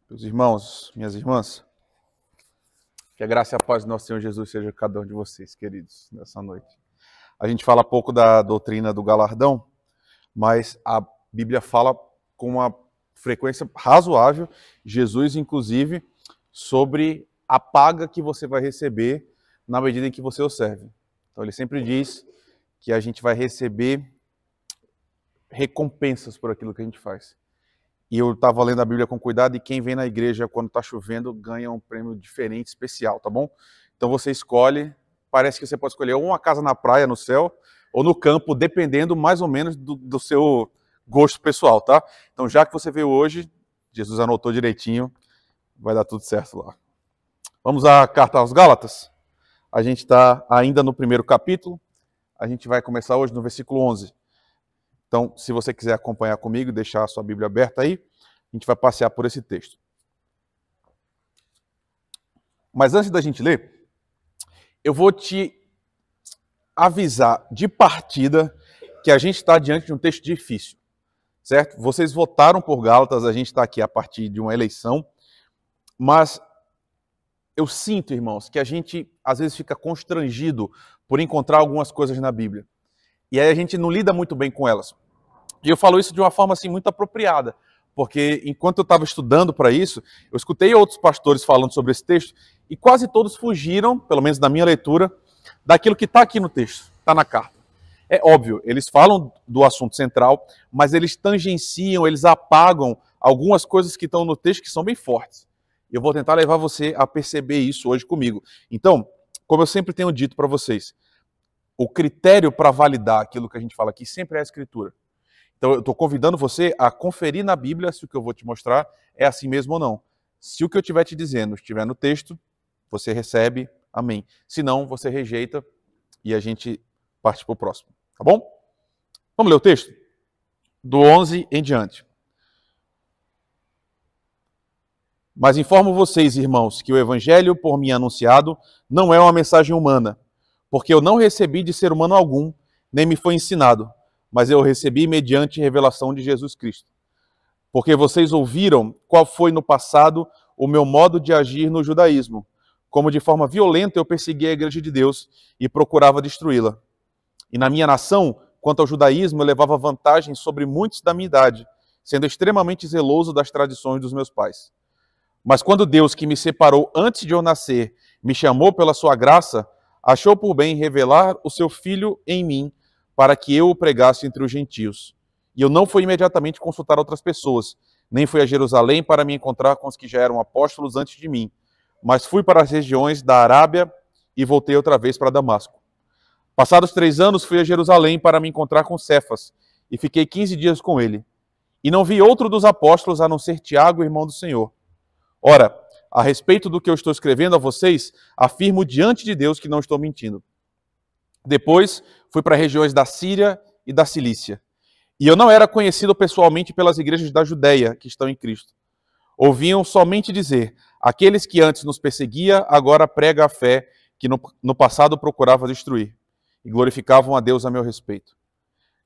Meus irmãos, minhas irmãs, que a graça e a paz do nosso Senhor Jesus seja com cada um de vocês, queridos, nessa noite. A gente fala pouco da doutrina do galardão, mas a Bíblia fala com uma frequência razoável, Jesus inclusive, sobre a paga que você vai receber na medida em que você o serve. Então ele sempre diz que a gente vai receber recompensas por aquilo que a gente faz. E eu estava lendo a Bíblia com cuidado, e quem vem na igreja quando está chovendo ganha um prêmio diferente, especial, tá bom? Então você escolhe, parece que você pode escolher ou uma casa na praia, no céu, ou no campo, dependendo mais ou menos do seu gosto pessoal, tá? Então já que você veio hoje, Jesus anotou direitinho, vai dar tudo certo lá. Vamos à carta aos Gálatas? A gente está ainda no primeiro capítulo, a gente vai começar hoje no versículo 11. Então, se você quiser acompanhar comigo, deixar a sua Bíblia aberta aí, a gente vai passear por esse texto. Mas antes da gente ler, eu vou te avisar de partida que a gente está diante de um texto difícil, certo? Vocês votaram por Gálatas, a gente está aqui a partir de uma eleição, mas eu sinto, irmãos, que a gente às vezes fica constrangido por encontrar algumas coisas na Bíblia. E aí a gente não lida muito bem com elas. E eu falo isso de uma forma assim muito apropriada, porque enquanto eu estava estudando para isso, eu escutei outros pastores falando sobre esse texto, e quase todos fugiram, pelo menos na minha leitura, daquilo que está aqui no texto, está na carta. É óbvio, eles falam do assunto central, mas eles tangenciam, eles apagam algumas coisas que estão no texto que são bem fortes. Eu vou tentar levar você a perceber isso hoje comigo. Então, como eu sempre tenho dito para vocês, o critério para validar aquilo que a gente fala aqui sempre é a Escritura. Então eu estou convidando você a conferir na Bíblia se o que eu vou te mostrar é assim mesmo ou não. Se o que eu estiver te dizendo estiver no texto, você recebe, amém. Se não, você rejeita e a gente parte para o próximo. Tá bom? Vamos ler o texto? Do 11 em diante. Mas informo vocês, irmãos, que o evangelho por mim anunciado não é uma mensagem humana, porque eu não recebi de ser humano algum, nem me foi ensinado, mas eu recebi mediante revelação de Jesus Cristo. Porque vocês ouviram qual foi no passado o meu modo de agir no judaísmo, como de forma violenta eu persegui a igreja de Deus e procurava destruí-la. E na minha nação, quanto ao judaísmo, eu levava vantagem sobre muitos da minha idade, sendo extremamente zeloso das tradições dos meus pais. Mas quando Deus, que me separou antes de eu nascer, me chamou pela sua graça, achou por bem revelar o seu Filho em mim, para que eu o pregasse entre os gentios. E eu não fui imediatamente consultar outras pessoas, nem fui a Jerusalém para me encontrar com os que já eram apóstolos antes de mim, mas fui para as regiões da Arábia e voltei outra vez para Damasco. Passados 3 anos, fui a Jerusalém para me encontrar com Cefas, e fiquei 15 dias com ele. E não vi outro dos apóstolos a não ser Tiago, irmão do Senhor. Ora, a respeito do que eu estou escrevendo a vocês, afirmo diante de Deus que não estou mentindo. Depois, fui para regiões da Síria e da Cilícia. E eu não era conhecido pessoalmente pelas igrejas da Judéia, que estão em Cristo. Ouviam somente dizer, aqueles que antes nos perseguia, agora prega a fé que no passado procurava destruir. E glorificavam a Deus a meu respeito.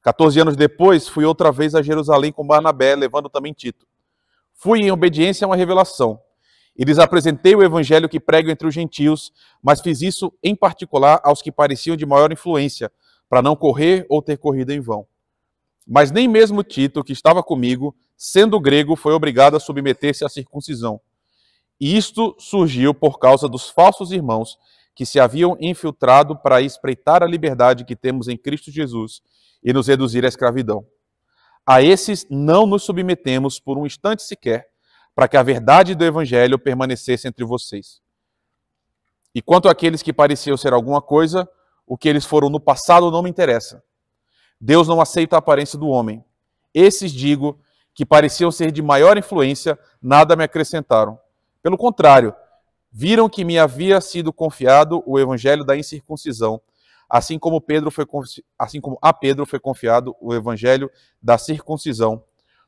14 anos depois, fui outra vez a Jerusalém com Barnabé, levando também Tito. Fui em obediência a uma revelação. E lhes apresentei o evangelho que prego entre os gentios, mas fiz isso em particular aos que pareciam de maior influência, para não correr ou ter corrido em vão. Mas nem mesmo Tito, que estava comigo, sendo grego, foi obrigado a submeter-se à circuncisão. E isto surgiu por causa dos falsos irmãos que se haviam infiltrado para espreitar a liberdade que temos em Cristo Jesus e nos reduzir à escravidão. A esses não nos submetemos por um instante sequer, para que a verdade do evangelho permanecesse entre vocês. E quanto àqueles que pareciam ser alguma coisa, o que eles foram no passado não me interessa. Deus não aceita a aparência do homem. Esses, digo, que pareciam ser de maior influência, nada me acrescentaram. Pelo contrário, viram que me havia sido confiado o evangelho da incircuncisão, assim como a Pedro foi confiado o evangelho da circuncisão,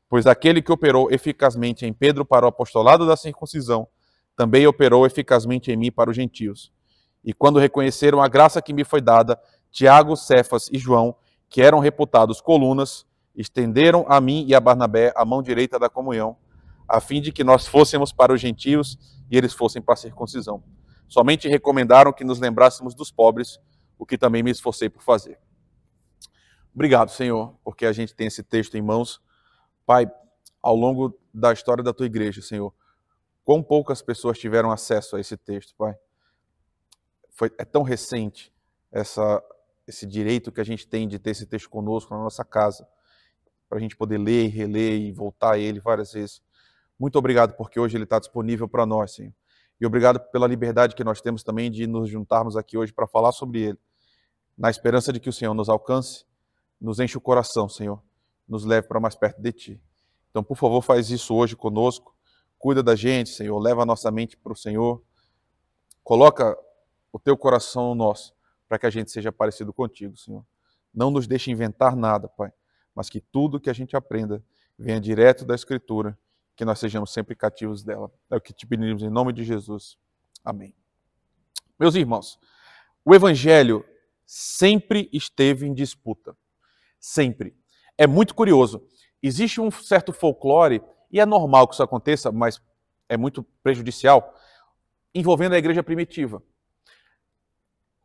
pois aquele que operou eficazmente em Pedro para o apostolado da circuncisão, também operou eficazmente em mim para os gentios. E quando reconheceram a graça que me foi dada, Tiago, Cefas e João, que eram reputados colunas, estenderam a mim e a Barnabé a mão direita da comunhão, a fim de que nós fôssemos para os gentios e eles fossem para a circuncisão. Somente recomendaram que nos lembrássemos dos pobres, o que também me esforcei por fazer. Obrigado, Senhor, porque a gente tem esse texto em mãos. Pai, ao longo da história da tua igreja, Senhor, quão poucas pessoas tiveram acesso a esse texto, Pai. É tão recente esse direito que a gente tem de ter esse texto conosco na nossa casa, para a gente poder ler e reler e voltar a ele várias vezes. Muito obrigado porque hoje ele está disponível para nós, Senhor. E obrigado pela liberdade que nós temos também de nos juntarmos aqui hoje para falar sobre ele, na esperança de que o Senhor nos alcance, nos enche o coração, Senhor, nos leve para mais perto de Ti. Então, por favor, faz isso hoje conosco, cuida da gente, Senhor, leva a nossa mente para o Senhor, coloca o Teu coração no nosso, para que a gente seja parecido contigo, Senhor. Não nos deixe inventar nada, Pai, mas que tudo que a gente aprenda venha direto da Escritura, que nós sejamos sempre cativos dela. É o que te pedimos em nome de Jesus. Amém. Meus irmãos, o Evangelho sempre esteve em disputa. Sempre. É muito curioso. Existe um certo folclore, e é normal que isso aconteça, mas é muito prejudicial, envolvendo a igreja primitiva.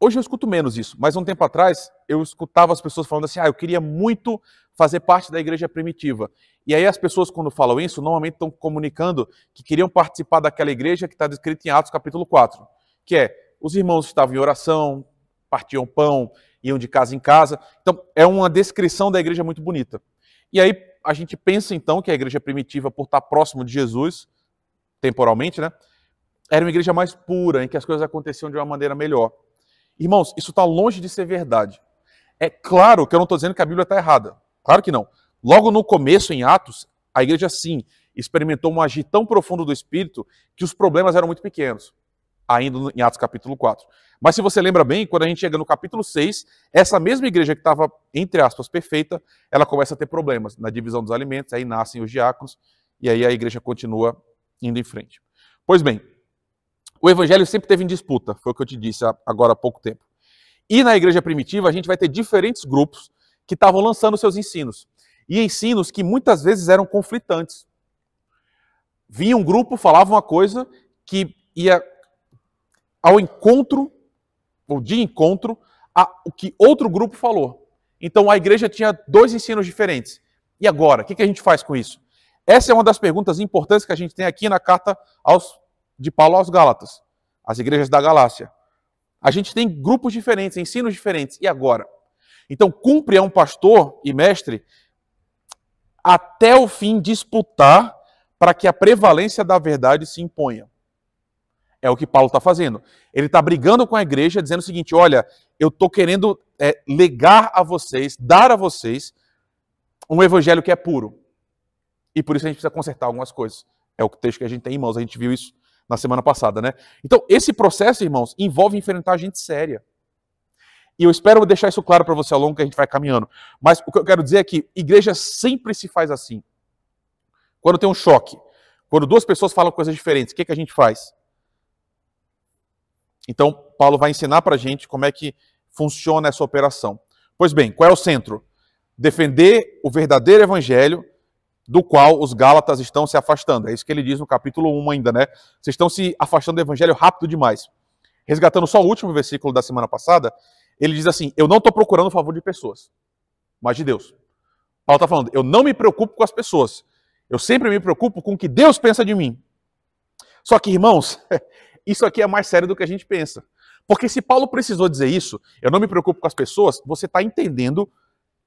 Hoje eu escuto menos isso, mas um tempo atrás eu escutava as pessoas falando assim, eu queria muito fazer parte da igreja primitiva. E aí as pessoas, quando falam isso, normalmente estão comunicando que queriam participar daquela igreja que está descrita em Atos capítulo 4, que é, os irmãos estavam em oração, partiam pão, iam de casa em casa. Então, é uma descrição da igreja muito bonita. E aí a gente pensa então que a igreja primitiva, por estar próximo de Jesus, temporalmente, né, era uma igreja mais pura, em que as coisas aconteciam de uma maneira melhor. Irmãos, isso está longe de ser verdade. É claro que eu não estou dizendo que a Bíblia está errada. Claro que não. Logo no começo, em Atos, a igreja sim experimentou um agir tão profundo do Espírito que os problemas eram muito pequenos, ainda em Atos capítulo 4. Mas se você lembra bem, quando a gente chega no capítulo 6, essa mesma igreja que estava, entre aspas, perfeita, ela começa a ter problemas na divisão dos alimentos, aí nascem os diáconos, e aí a igreja continua indo em frente. Pois bem, o evangelho sempre teve em disputa, foi o que eu te disse agora há pouco tempo. E na igreja primitiva a gente vai ter diferentes grupos que estavam lançando seus ensinos. E ensinos que muitas vezes eram conflitantes. Vinha um grupo, falava uma coisa que ia ao encontro, ou de encontro, o que outro grupo falou. Então a igreja tinha dois ensinos diferentes. E agora, o que a gente faz com isso? Essa é uma das perguntas importantes que a gente tem aqui na carta de Paulo aos Gálatas, as igrejas da Galácia. A gente tem grupos diferentes, ensinos diferentes. E agora? Então, cumpre a um pastor e mestre até o fim disputar para que a prevalência da verdade se imponha. É o que Paulo está fazendo. Ele está brigando com a igreja, dizendo o seguinte, olha, eu estou querendo legar a vocês, dar a vocês um evangelho que é puro. E por isso a gente precisa consertar algumas coisas. É o texto que a gente tem em mãos, a gente viu isso na semana passada, né? Então, esse processo, irmãos, envolve enfrentar gente séria. E eu espero deixar isso claro para você ao longo que a gente vai caminhando. Mas o que eu quero dizer é que igreja sempre se faz assim. Quando tem um choque, quando duas pessoas falam coisas diferentes, o que a gente faz? Então, Paulo vai ensinar para a gente como é que funciona essa operação. Pois bem, qual é o centro? Defender o verdadeiro evangelho do qual os Gálatas estão se afastando. É isso que ele diz no capítulo 1 ainda, né? Vocês estão se afastando do evangelho rápido demais. Resgatando só o último versículo da semana passada, ele diz assim, eu não estou procurando o favor de pessoas, mas de Deus. Paulo está falando, eu não me preocupo com as pessoas, eu sempre me preocupo com o que Deus pensa de mim. Só que, irmãos, isso aqui é mais sério do que a gente pensa. Porque se Paulo precisou dizer isso, eu não me preocupo com as pessoas, você está entendendo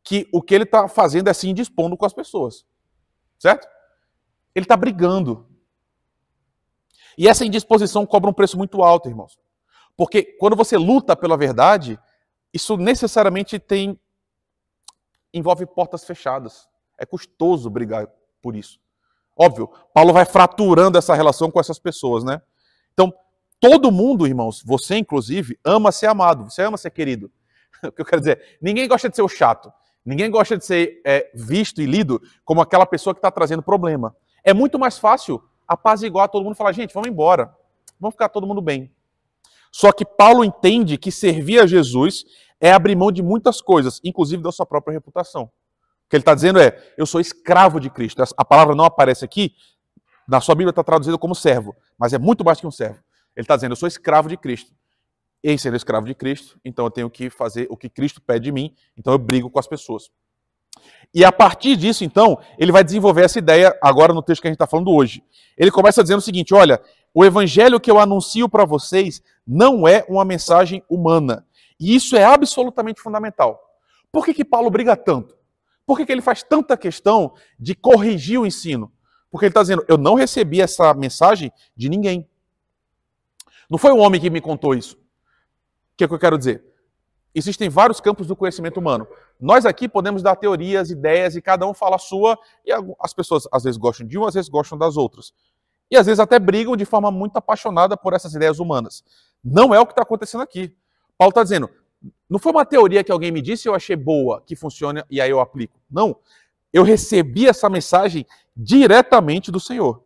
que o que ele está fazendo é se indispondo com as pessoas. Certo? Ele está brigando. E essa indisposição cobra um preço muito alto, irmãos. Porque quando você luta pela verdade, isso necessariamente envolve portas fechadas. É custoso brigar por isso. Óbvio, Paulo vai fraturando essa relação com essas pessoas, né? Então, todo mundo, irmãos, você inclusive, ama ser amado, você ama ser querido. O que eu quero dizer, ninguém gosta de ser o chato. Ninguém gosta de ser visto e lido como aquela pessoa que está trazendo problema. É muito mais fácil apaziguar todo mundo e falar, gente, vamos embora. Vamos ficar todo mundo bem. Só que Paulo entende que servir a Jesus é abrir mão de muitas coisas, inclusive da sua própria reputação. O que ele está dizendo é, eu sou escravo de Cristo. A palavra não aparece aqui, Na sua Bíblia está traduzido como servo, mas é muito mais que um servo. Ele está dizendo, eu sou escravo de Cristo. Em sendo escravo de Cristo, então eu tenho que fazer o que Cristo pede de mim, então eu brigo com as pessoas. E a partir disso, então, ele vai desenvolver essa ideia agora no texto que a gente está falando hoje. Ele começa dizendo o seguinte, olha, o evangelho que eu anuncio para vocês não é uma mensagem humana. E isso é absolutamente fundamental. Por que Paulo briga tanto? Por que ele faz tanta questão de corrigir o ensino? Porque ele está dizendo, eu não recebi essa mensagem de ninguém. Não foi um homem que me contou isso. O que é que eu quero dizer? Existem vários campos do conhecimento humano. Nós aqui podemos dar teorias, ideias, e cada um fala a sua, e as pessoas às vezes gostam de uma, às vezes gostam das outras. E às vezes até brigam de forma muito apaixonada por essas ideias humanas. Não é o que está acontecendo aqui. Paulo está dizendo, não foi uma teoria que alguém me disse e eu achei boa, que funciona, e aí eu aplico. Não. Eu recebi essa mensagem diretamente do Senhor.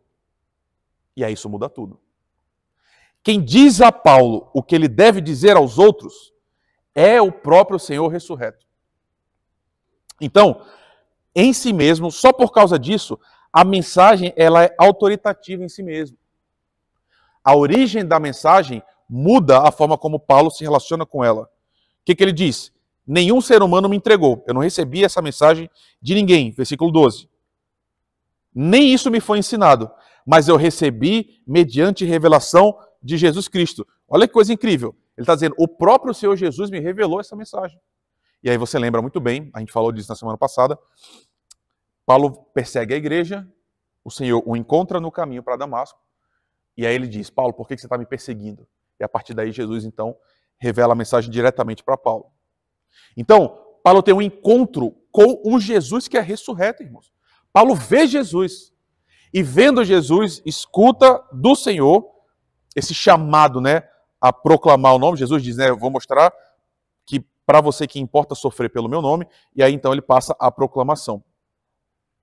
E aí isso muda tudo. Quem diz a Paulo o que ele deve dizer aos outros é o próprio Senhor ressurreto. Então, em si mesmo, só por causa disso, a mensagem ela é autoritativa em si mesma. A origem da mensagem muda a forma como Paulo se relaciona com ela. O que ele diz? Nenhum ser humano me entregou. Eu não recebi essa mensagem de ninguém. Versículo 12. Nem isso me foi ensinado, mas eu recebi mediante revelação de Jesus Cristo. Olha que coisa incrível. Ele está dizendo, o próprio Senhor Jesus me revelou essa mensagem. E aí você lembra muito bem, a gente falou disso na semana passada, Paulo persegue a igreja, o Senhor o encontra no caminho para Damasco, e aí ele diz, Paulo, por que você está me perseguindo? E a partir daí Jesus, então, revela a mensagem diretamente para Paulo. Então, Paulo tem um encontro com o Jesus que é ressurreto, irmãos. Paulo vê Jesus, e vendo Jesus, escuta do Senhor esse chamado, né, a proclamar o nome. Jesus diz, né, eu vou mostrar que para você que importa sofrer pelo meu nome, e aí então ele passa a proclamação.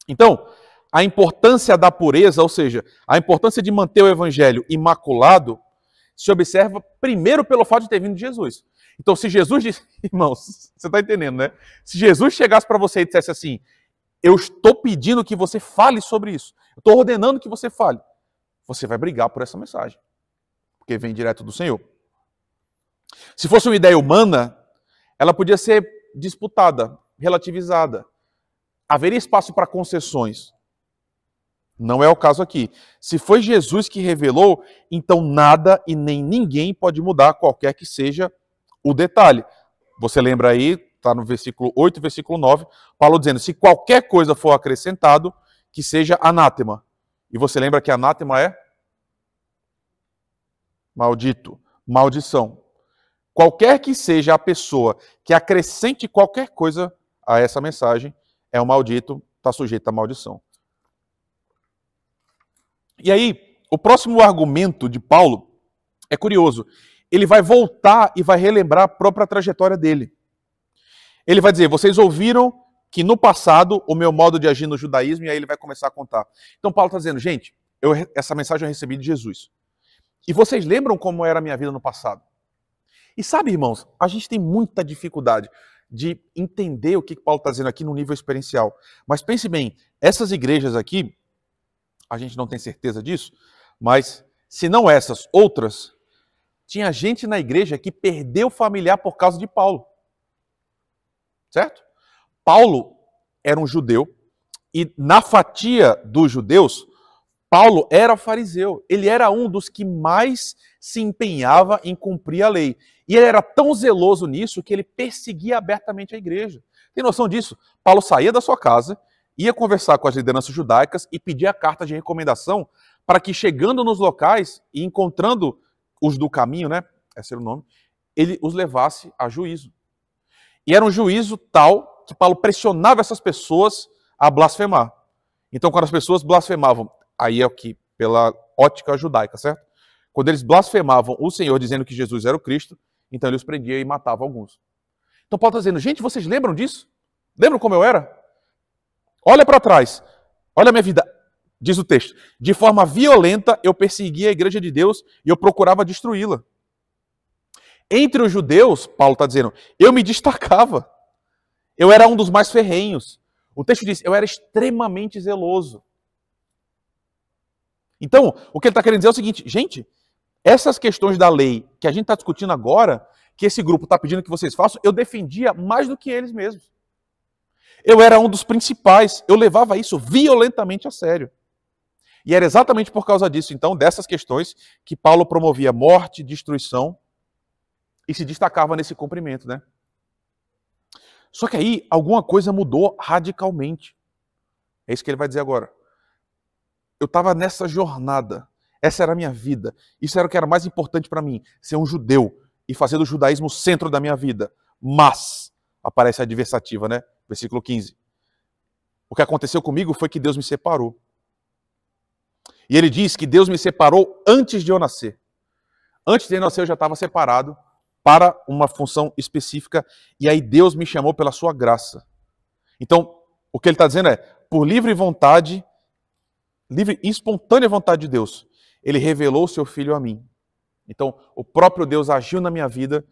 Então, a importância da pureza, ou seja, a importância de manter o evangelho imaculado, se observa primeiro pelo fato de ter vindo de Jesus. Então, se Jesus disse, irmãos, você está entendendo, né? Se Jesus chegasse para você e dissesse assim, eu estou pedindo que você fale sobre isso, eu estou ordenando que você fale, você vai brigar por essa mensagem, porque vem direto do Senhor. Se fosse uma ideia humana, ela podia ser disputada, relativizada. Haveria espaço para concessões. Não é o caso aqui. Se foi Jesus que revelou, então nada e nem ninguém pode mudar qualquer que seja o detalhe. Você lembra aí, está no versículo 8 e versículo 9, Paulo dizendo, se qualquer coisa for acrescentado, que seja anátema. E você lembra que anátema é? Maldito, maldição. Qualquer que seja a pessoa que acrescente qualquer coisa a essa mensagem, é um maldito, está sujeito à maldição. E aí, o próximo argumento de Paulo é curioso. Ele vai voltar e vai relembrar a própria trajetória dele. Ele vai dizer, vocês ouviram que no passado o meu modo de agir no judaísmo, e aí ele vai começar a contar. Então Paulo está dizendo, gente, essa mensagem eu recebi de Jesus. E vocês lembram como era a minha vida no passado? E sabe, irmãos, a gente tem muita dificuldade de entender o que Paulo está dizendo aqui no nível experiencial. Mas pense bem, essas igrejas aqui, a gente não tem certeza disso, mas se não essas, outras, tinha gente na igreja que perdeu familiar por causa de Paulo. Certo? Paulo era um judeu e na fatia dos judeus, Paulo era fariseu. Ele era um dos que mais se empenhava em cumprir a lei. E ele era tão zeloso nisso que ele perseguia abertamente a igreja. Tem noção disso? Paulo saía da sua casa, ia conversar com as lideranças judaicas e pedia carta de recomendação para que, chegando nos locais e encontrando os do caminho, né, esse era o nome, ele os levasse a juízo. E era um juízo tal que Paulo pressionava essas pessoas a blasfemar. Então, quando as pessoas blasfemavam, aí é o que, pela ótica judaica, certo? Quando eles blasfemavam o Senhor dizendo que Jesus era o Cristo, então ele os prendia e matava alguns. Então Paulo está dizendo, gente, vocês lembram disso? Lembram como eu era? Olha para trás, olha a minha vida, diz o texto. De forma violenta eu perseguia a igreja de Deus e eu procurava destruí-la. Entre os judeus, Paulo está dizendo, eu me destacava. Eu era um dos mais ferrenhos. O texto diz, eu era extremamente zeloso. Então, o que ele está querendo dizer é o seguinte, gente, essas questões da lei que a gente está discutindo agora, que esse grupo está pedindo que vocês façam, eu defendia mais do que eles mesmos. Eu era um dos principais, eu levava isso violentamente a sério. E era exatamente por causa disso, então, dessas questões, que Paulo promovia morte, destruição e se destacava nesse cumprimento, né? Só que aí alguma coisa mudou radicalmente. É isso que ele vai dizer agora. Eu estava nessa jornada, essa era a minha vida, isso era o que era mais importante para mim, ser um judeu e fazer do judaísmo o centro da minha vida. Mas, aparece a adversativa, né? Versículo 15. O que aconteceu comigo foi que Deus me separou. E ele diz que Deus me separou antes de eu nascer. Antes de eu nascer eu já estava separado para uma função específica, e aí Deus me chamou pela sua graça. Então, o que ele está dizendo é, por livre vontade, livre e espontânea vontade de Deus, ele revelou o seu Filho a mim. Então, o próprio Deus agiu na minha vida,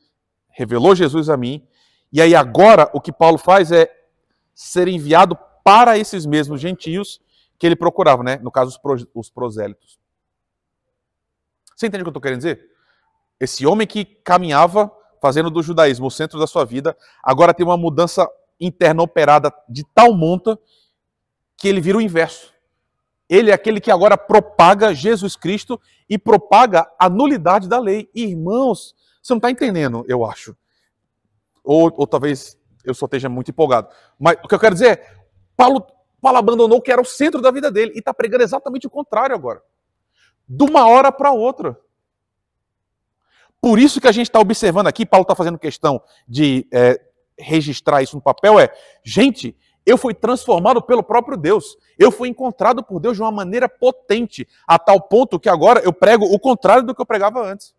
revelou Jesus a mim, e aí agora o que Paulo faz é ser enviado para esses mesmos gentios que ele procurava, né? No caso, os prosélitos. Você entende o que eu estou querendo dizer? Esse homem que caminhava fazendo do judaísmo o centro da sua vida, agora tem uma mudança interna operada de tal monta que ele vira o inverso. Ele é aquele que agora propaga Jesus Cristo e propaga a nulidade da lei. Irmãos, você não está entendendo, eu acho. Ou talvez eu só esteja muito empolgado. Mas o que eu quero dizer é, Paulo abandonou o que era o centro da vida dele e está pregando exatamente o contrário agora. De uma hora para outra. Por isso que a gente está observando aqui, Paulo está fazendo questão de registrar isso no papel, gente, eu fui transformado pelo próprio Deus. Eu fui encontrado por Deus de uma maneira potente, a tal ponto que agora eu prego o contrário do que eu pregava antes.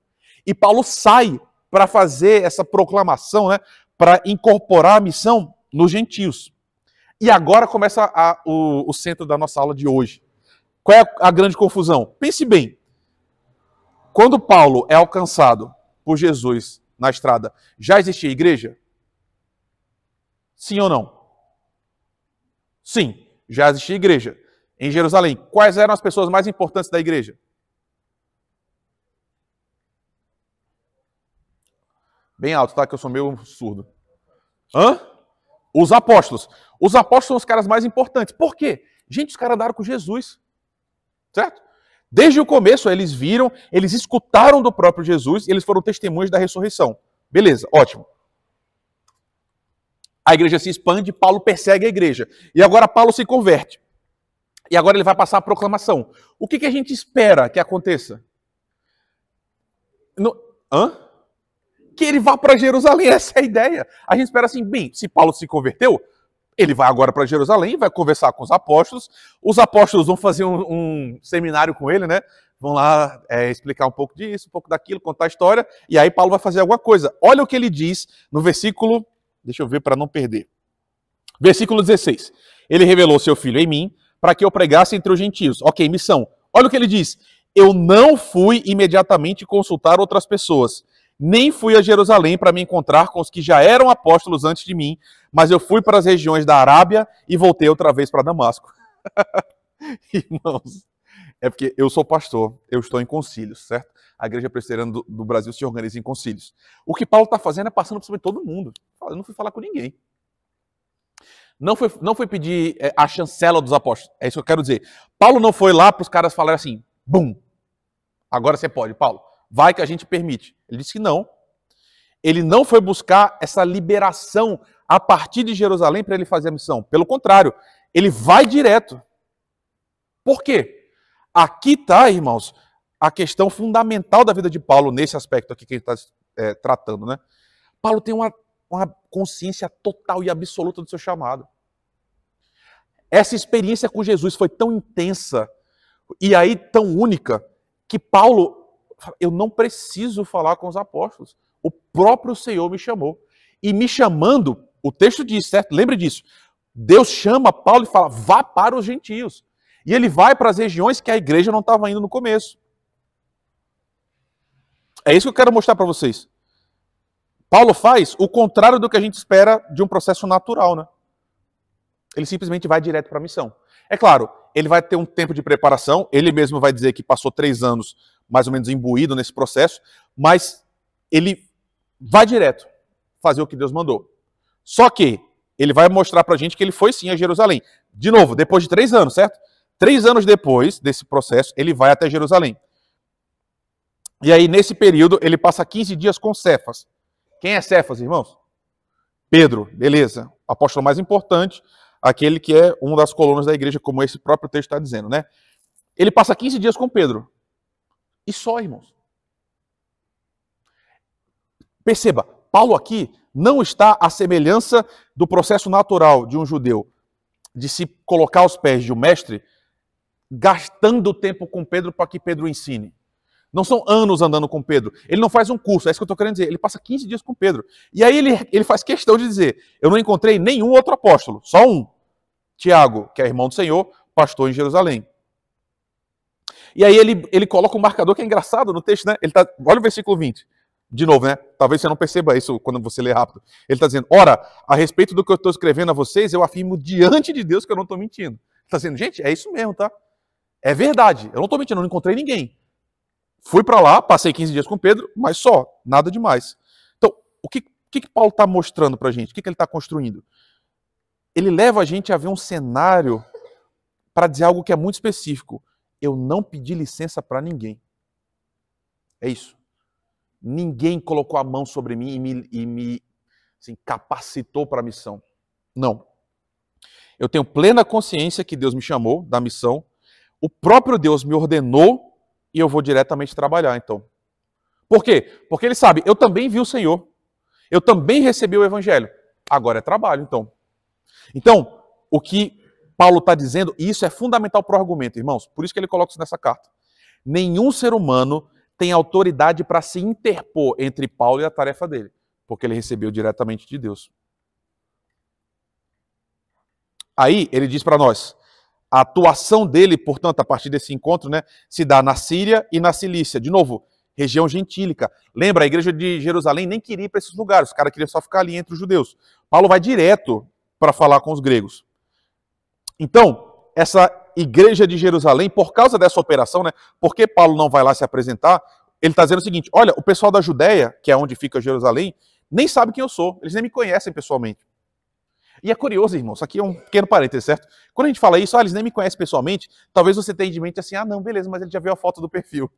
E Paulo sai para fazer essa proclamação, né, para incorporar a missão nos gentios. E agora começa o centro da nossa aula de hoje. Qual é a grande confusão? Pense bem. Quando Paulo é alcançado por Jesus na estrada, já existia igreja? Sim ou não? Sim, já existia igreja. Em Jerusalém, quais eram as pessoas mais importantes da igreja? Bem alto, tá? Que eu sou meio surdo. Os apóstolos. Os apóstolos são os caras mais importantes. Por quê? Gente, os caras andaram com Jesus. Certo? Desde o começo, eles viram, eles escutaram do próprio Jesus e eles foram testemunhas da ressurreição. Beleza, ótimo. A igreja se expande, Paulo persegue a igreja. E agora Paulo se converte. E agora ele vai passar a proclamação. O que a gente espera que aconteça? Que ele vá para Jerusalém, essa é a ideia. A gente espera assim, bem, se Paulo se converteu, ele vai agora para Jerusalém, vai conversar com os apóstolos vão fazer um seminário com ele, né? Vão lá explicar um pouco disso, um pouco daquilo, contar a história, e aí Paulo vai fazer alguma coisa. Olha o que ele diz no versículo, deixa eu ver para não perder. Versículo 16. Ele revelou seu Filho em mim, para que eu pregasse entre os gentios. Ok, missão. Olha o que ele diz. Eu não fui imediatamente consultar outras pessoas, nem fui a Jerusalém para me encontrar com os que já eram apóstolos antes de mim, mas eu fui para as regiões da Arábia e voltei outra vez para Damasco. Irmãos, é porque eu sou pastor, eu estou em concílios, certo? A Igreja Presbiteriana do Brasil se organiza em concílios. O que Paulo está fazendo é passando por cima de todo mundo. Eu não fui falar com ninguém. Não foi pedir a chancela dos apóstolos. É isso que eu quero dizer. Paulo não foi lá para os caras falarem assim, bum, agora você pode, Paulo. Vai que a gente permite. Ele disse que não. Ele não foi buscar essa liberação a partir de Jerusalém para ele fazer a missão. Pelo contrário, ele vai direto. Por quê? Aqui está, irmãos, a questão fundamental da vida de Paulo nesse aspecto aqui que ele está tratando, né? Paulo tem uma consciência total e absoluta do seu chamado. Essa experiência com Jesus foi tão intensa e aí tão única que Paulo, eu não preciso falar com os apóstolos. O próprio Senhor me chamou. E me chamando, o texto diz, certo? Lembre disso. Deus chama Paulo e fala, vá para os gentios. E ele vai para as regiões que a igreja não estava indo no começo. É isso que eu quero mostrar para vocês. Paulo faz o contrário do que a gente espera de um processo natural, né? Ele simplesmente vai direto para a missão. É claro, ele vai ter um tempo de preparação, ele mesmo vai dizer que passou 3 anos mais ou menos imbuído nesse processo, mas ele vai direto fazer o que Deus mandou. Só que ele vai mostrar pra gente que ele foi sim a Jerusalém. De novo, depois de 3 anos, certo? 3 anos depois desse processo, ele vai até Jerusalém. E aí, nesse período, ele passa 15 dias com Cefas. Quem é Cefas, irmãos? Pedro, beleza. O apóstolo mais importante, aquele que é uma das colunas da igreja, como esse próprio texto está dizendo, né? Ele passa 15 dias com Pedro. E só, irmãos. Perceba, Paulo aqui não está à semelhança do processo natural de um judeu de se colocar aos pés de um mestre, gastando tempo com Pedro para que Pedro ensine. Não são anos andando com Pedro. Ele não faz um curso, é isso que eu estou querendo dizer. Ele passa 15 dias com Pedro. E aí ele faz questão de dizer, eu não encontrei nenhum outro apóstolo, só um. Tiago, que é irmão do Senhor, pastor em Jerusalém. E aí ele coloca um marcador que é engraçado no texto, né? Olha o versículo 20. De novo, né? Talvez você não perceba isso quando você lê rápido. Ele está dizendo, ora, a respeito do que eu estou escrevendo a vocês, eu afirmo diante de Deus que eu não estou mentindo. Ele está dizendo, gente, é isso mesmo, tá? É verdade, eu não estou mentindo, eu não encontrei ninguém. Fui para lá, passei 15 dias com Pedro, mas só, nada demais. Então, o que Paulo está mostrando para a gente? O que ele está construindo? Ele leva a gente a ver um cenário para dizer algo que é muito específico. Eu não pedi licença para ninguém. É isso. Ninguém colocou a mão sobre mim e me assim, capacitou para a missão. Não. Eu tenho plena consciência que Deus me chamou da missão. O próprio Deus me ordenou e eu vou diretamente trabalhar, então. Por quê? Porque ele sabe, eu também vi o Senhor. Eu também recebi o Evangelho. Agora é trabalho, então. Então, o que Paulo está dizendo, e isso é fundamental para o argumento, irmãos. Por isso que ele coloca isso nessa carta. Nenhum ser humano tem autoridade para se interpor entre Paulo e a tarefa dele. Porque ele recebeu diretamente de Deus. Aí, ele diz para nós, a atuação dele, portanto, a partir desse encontro, né, se dá na Síria e na Cilícia. De novo, região gentílica. Lembra, a igreja de Jerusalém nem queria ir para esses lugares, os caras queriam só ficar ali entre os judeus. Paulo vai direto para falar com os gregos. Então, essa igreja de Jerusalém, por causa dessa operação, né, porque Paulo não vai lá se apresentar, ele está dizendo o seguinte, olha, o pessoal da Judéia, que é onde fica Jerusalém, nem sabe quem eu sou, eles nem me conhecem pessoalmente. E é curioso, irmão, isso aqui é um pequeno parênteses, certo? Quando a gente fala isso, eles nem me conhecem pessoalmente, talvez você tenha de mente assim, não, beleza, mas ele já viu a foto do perfil.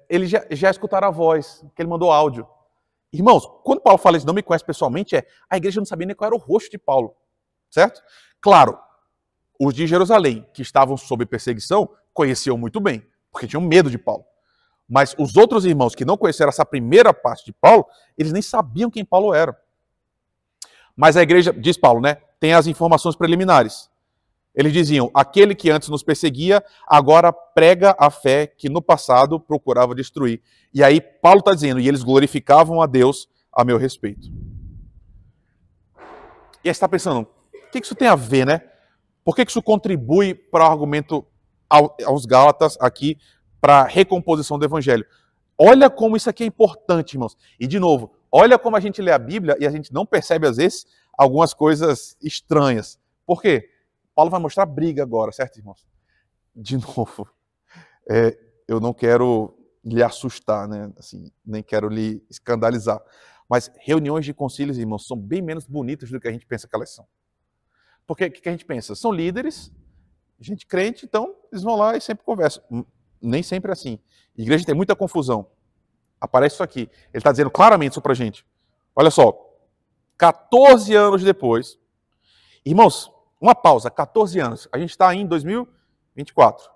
Eles já escutaram a voz, que ele mandou áudio. Irmãos, quando Paulo fala isso, não me conhece pessoalmente, a igreja não sabia nem qual era o rosto de Paulo, certo? Claro, os de Jerusalém, que estavam sob perseguição, conheciam muito bem, porque tinham medo de Paulo. Mas os outros irmãos que não conheceram essa primeira parte de Paulo, eles nem sabiam quem Paulo era. Mas a igreja, diz Paulo, né, tem as informações preliminares. Eles diziam, aquele que antes nos perseguia, agora prega a fé que no passado procurava destruir. E aí Paulo está dizendo, e eles glorificavam a Deus a meu respeito. E aí você está pensando, o que isso tem a ver, né? Por que isso contribui para o argumento aos Gálatas aqui, para a recomposição do Evangelho? Olha como isso aqui é importante, irmãos. E de novo, olha como a gente lê a Bíblia e a gente não percebe, às vezes, algumas coisas estranhas. Por quê? Paulo vai mostrar briga agora, certo, irmãos? De novo, eu não quero lhe assustar, né? Assim, nem quero lhe escandalizar. Mas reuniões de concílios, irmãos, são bem menos bonitas do que a gente pensa que elas são. Porque o que a gente pensa? São líderes, gente crente, então eles vão lá e sempre conversam. Nem sempre é assim. A igreja tem muita confusão. Aparece isso aqui. Ele está dizendo claramente isso para a gente. Olha só. 14 anos depois. Irmãos, uma pausa. 14 anos. A gente está em 2024.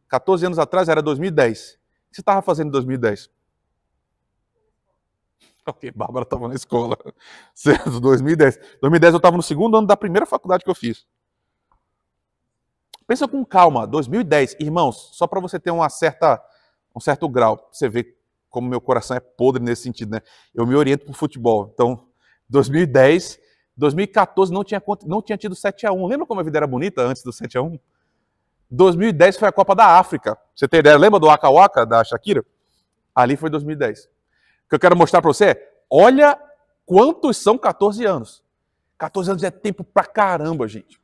14 anos atrás era 2010. O que você estava fazendo em 2010? Ok, Bárbara estava na escola. Certo, 2010. 2010 eu estava no segundo ano da primeira faculdade que eu fiz. Pensa com calma. 2010. Irmãos, só para você ter um certo grau. Você vê como meu coração é podre nesse sentido, né? Eu me oriento para o futebol. Então, 2010, 2014 não tinha tido 7-1. Lembra como a vida era bonita antes do 7-1? 2010 foi a Copa da África. Você tem ideia? Lembra do Waka Waka, da Shakira? Ali foi 2010. O que eu quero mostrar para você é, olha quantos são 14 anos. 14 anos é tempo pra caramba, gente.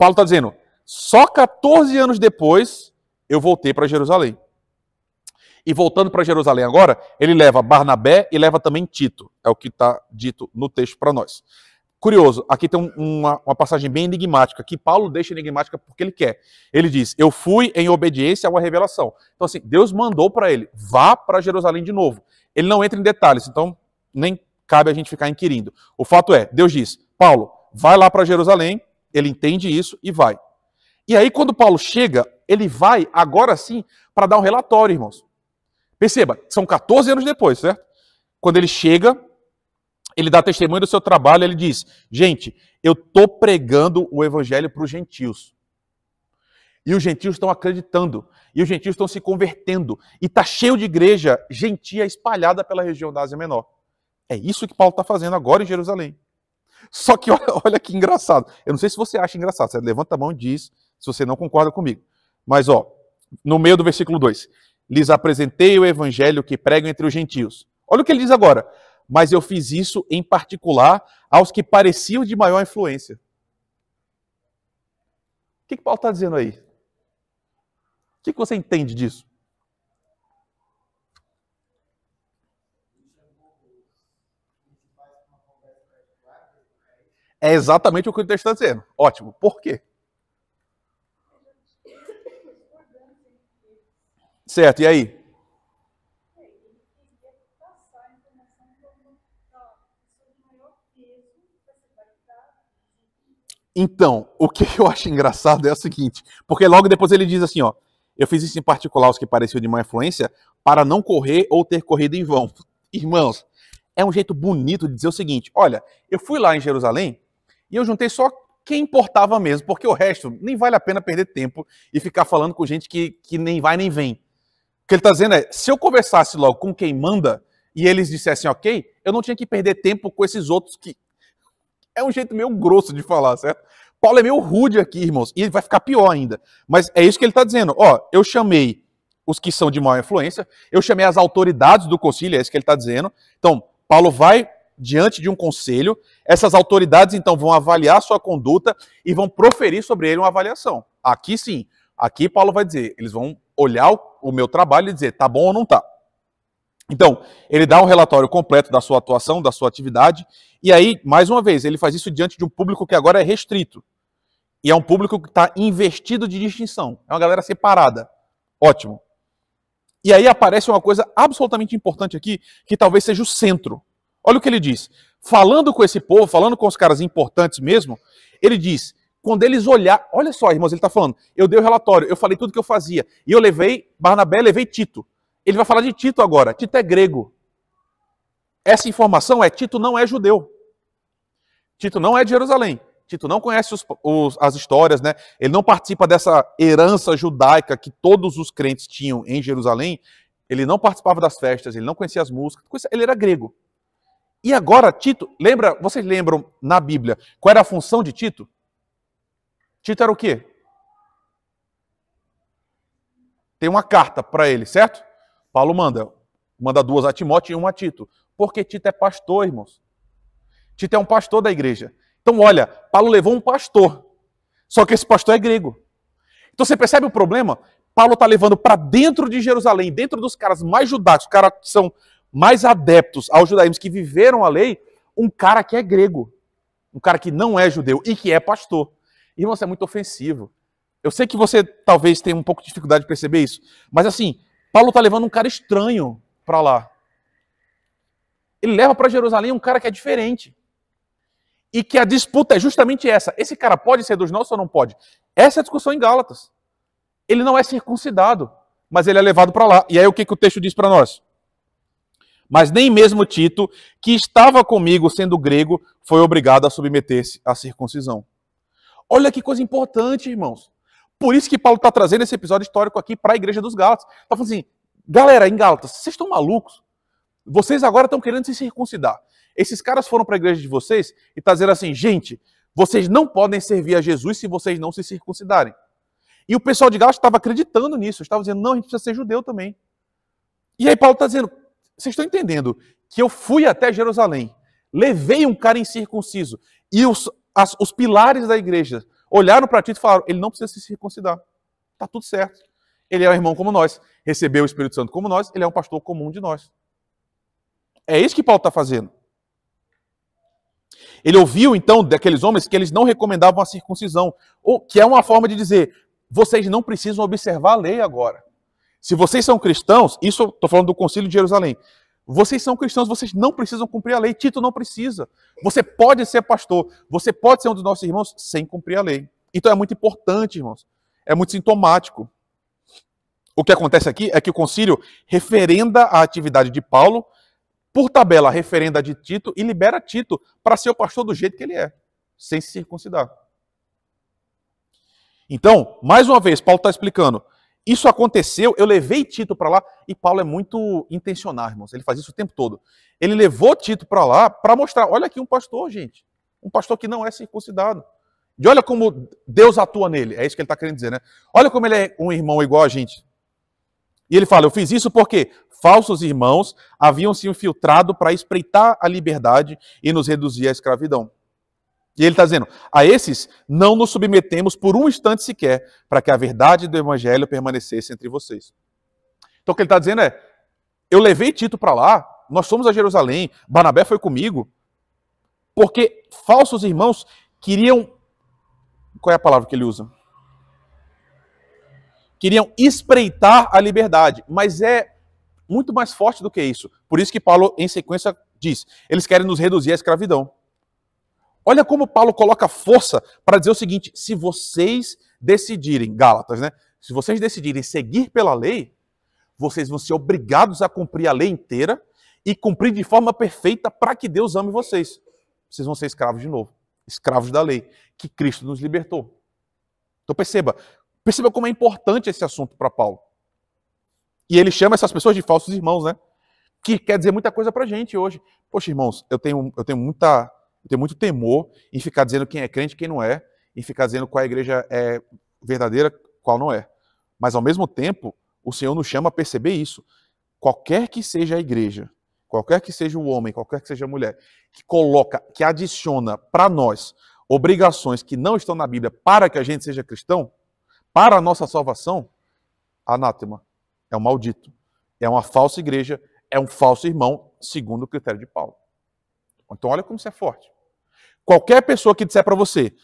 Paulo está dizendo, só 14 anos depois eu voltei para Jerusalém. E voltando para Jerusalém agora, ele leva Barnabé e leva também Tito. É o que está dito no texto para nós. Curioso, aqui tem uma passagem bem enigmática, que Paulo deixa enigmática porque ele quer. Ele diz, eu fui em obediência a uma revelação. Então assim, Deus mandou para ele, vá para Jerusalém de novo. Ele não entra em detalhes, então nem cabe a gente ficar inquirindo. O fato é, Deus diz, Paulo, vai lá para Jerusalém, ele entende isso e vai. E aí quando Paulo chega, ele vai agora sim para dar um relatório, irmãos. Perceba, são 14 anos depois, certo? Quando ele chega, ele dá testemunho do seu trabalho, ele diz, gente, eu estou pregando o evangelho para os gentios. E os gentios estão acreditando, e os gentios estão se convertendo, e está cheio de igreja gentia espalhada pela região da Ásia Menor. É isso que Paulo está fazendo agora em Jerusalém. Só que olha que engraçado. Eu não sei se você acha engraçado, você levanta a mão e diz se você não concorda comigo. Mas no meio do versículo 2, lhes apresentei o evangelho que prego entre os gentios. Olha o que ele diz agora. Mas eu fiz isso em particular aos que pareciam de maior influência. O que Paulo está dizendo aí? O que você entende disso? É exatamente o que o texto está dizendo. Ótimo. Por quê? Certo, e aí? Então, o que eu acho engraçado é o seguinte, porque logo depois ele diz assim, eu fiz isso em particular aos que pareciam de má influência, para não correr ou ter corrido em vão. Irmãos, é um jeito bonito de dizer o seguinte, olha, eu fui lá em Jerusalém e eu juntei só quem importava mesmo, porque o resto nem vale a pena perder tempo e ficar falando com gente que nem vai nem vem. O que ele está dizendo é, se eu conversasse logo com quem manda e eles dissessem ok, eu não tinha que perder tempo com esses outros que... É um jeito meio grosso de falar, certo? Paulo é meio rude aqui, irmãos, e ele vai ficar pior ainda. Mas é isso que ele está dizendo. Eu chamei os que são de maior influência, eu chamei as autoridades do concílio, é isso que ele está dizendo. Então, Paulo vai diante de um conselho, essas autoridades então vão avaliar sua conduta e vão proferir sobre ele uma avaliação. Aqui sim, aqui Paulo vai dizer, eles vão olhar o meu trabalho e dizer, tá bom ou não tá. Então, ele dá um relatório completo da sua atuação, da sua atividade, e aí, mais uma vez, ele faz isso diante de um público que agora é restrito. E é um público que está investido de distinção. É uma galera separada. Ótimo. E aí aparece uma coisa absolutamente importante aqui, que talvez seja o centro. Olha o que ele diz. Falando com esse povo, falando com os caras importantes mesmo, ele diz, quando eles olhar, olha só, irmãos, ele está falando, eu dei o relatório, eu falei tudo que eu fazia, e eu levei Barnabé, levei Tito. Ele vai falar de Tito agora. Tito é grego. Essa informação é, Tito não é judeu. Tito não é de Jerusalém. Tito não conhece as histórias, né? Ele não participa dessa herança judaica que todos os crentes tinham em Jerusalém. Ele não participava das festas, ele não conhecia as músicas. Ele era grego. E agora, Tito, vocês lembram na Bíblia qual era a função de Tito? Tito era o quê? Tem uma carta para ele, certo? Paulo manda 2 a Timóteo e 1 a Tito. Porque Tito é pastor, irmãos. Tito é um pastor da igreja. Então, olha, Paulo levou um pastor. Só que esse pastor é grego. Então, você percebe o problema? Paulo está levando para dentro de Jerusalém, dentro dos caras mais judaicos, os caras que são mais adeptos aos judaísmos, que viveram a lei, um cara que é grego. Um cara que não é judeu e que é pastor. Irmão, isso é muito ofensivo. Eu sei que você talvez tenha um pouco de dificuldade de perceber isso. Mas assim, Paulo está levando um cara estranho para lá. Ele leva para Jerusalém um cara que é diferente. E que a disputa é justamente essa. Esse cara pode ser dos nossos ou não pode? Essa é a discussão em Gálatas. Ele não é circuncidado, mas ele é levado para lá. E aí o que o texto diz para nós? Mas nem mesmo Tito, que estava comigo sendo grego, foi obrigado a submeter-se à circuncisão. Olha que coisa importante, irmãos. Por isso que Paulo está trazendo esse episódio histórico aqui para a igreja dos Gálatas. Está falando assim, galera, em Gálatas, vocês estão malucos? Vocês agora estão querendo se circuncidar. Esses caras foram para a igreja de vocês e estão dizendo assim, gente, vocês não podem servir a Jesus se vocês não se circuncidarem. E o pessoal de Gálatas estava acreditando nisso, estava dizendo, não, a gente precisa ser judeu também. E aí Paulo está dizendo, vocês estão entendendo que eu fui até Jerusalém, levei um cara incircunciso e os pilares da igreja, olharam para Tito e falaram, ele não precisa se circuncidar. Está tudo certo. Ele é um irmão como nós, recebeu o Espírito Santo como nós, ele é um pastor comum de nós. É isso que Paulo está fazendo. Ele ouviu, então, daqueles homens que eles não recomendavam a circuncisão, ou que é uma forma de dizer, vocês não precisam observar a lei agora. Se vocês são cristãos, isso estou falando do Concílio de Jerusalém, vocês são cristãos, vocês não precisam cumprir a lei. Tito não precisa. Você pode ser pastor, você pode ser um dos nossos irmãos sem cumprir a lei. Então é muito importante, irmãos. É muito sintomático. O que acontece aqui é que o concílio referenda a atividade de Paulo, por tabela referenda a de Tito e libera Tito para ser o pastor do jeito que ele é, sem se circuncidar. Então, mais uma vez, Paulo está explicando. Isso aconteceu, eu levei Tito para lá, e Paulo é muito intencional, irmãos. Ele faz isso o tempo todo. Ele levou Tito para lá para mostrar, olha aqui um pastor, gente. Um pastor que não é circuncidado. E olha como Deus atua nele. É isso que ele está querendo dizer, né? Olha como ele é um irmão igual a gente. E ele fala, eu fiz isso porque falsos irmãos haviam se infiltrado para espreitar a liberdade e nos reduzir à escravidão. E ele está dizendo, a esses não nos submetemos por um instante sequer, para que a verdade do evangelho permanecesse entre vocês. Então o que ele está dizendo é, eu levei Tito para lá, nós fomos a Jerusalém, Barnabé foi comigo, porque falsos irmãos queriam, qual é a palavra que ele usa? Queriam espreitar a liberdade, mas é muito mais forte do que isso. Por isso que Paulo, em sequência, diz, eles querem nos reduzir à escravidão. Olha como Paulo coloca força para dizer o seguinte, se vocês decidirem, Gálatas, né? Se vocês decidirem seguir pela lei, vocês vão ser obrigados a cumprir a lei inteira e cumprir de forma perfeita para que Deus ame vocês. Vocês vão ser escravos de novo, escravos da lei, que Cristo nos libertou. Então perceba como é importante esse assunto para Paulo. E ele chama essas pessoas de falsos irmãos, né? Que quer dizer muita coisa para a gente hoje. Poxa, irmãos, eu tenho muito temor em ficar dizendo quem é crente e quem não é, em ficar dizendo qual a igreja é verdadeira, qual não é. Mas, ao mesmo tempo, o Senhor nos chama a perceber isso. Qualquer que seja a igreja, qualquer que seja o homem, qualquer que seja a mulher, que adiciona para nós obrigações que não estão na Bíblia para que a gente seja cristão, para a nossa salvação, anátema, é um maldito, é uma falsa igreja, é um falso irmão, segundo o critério de Paulo. Então olha como isso é forte. Qualquer pessoa que disser para você,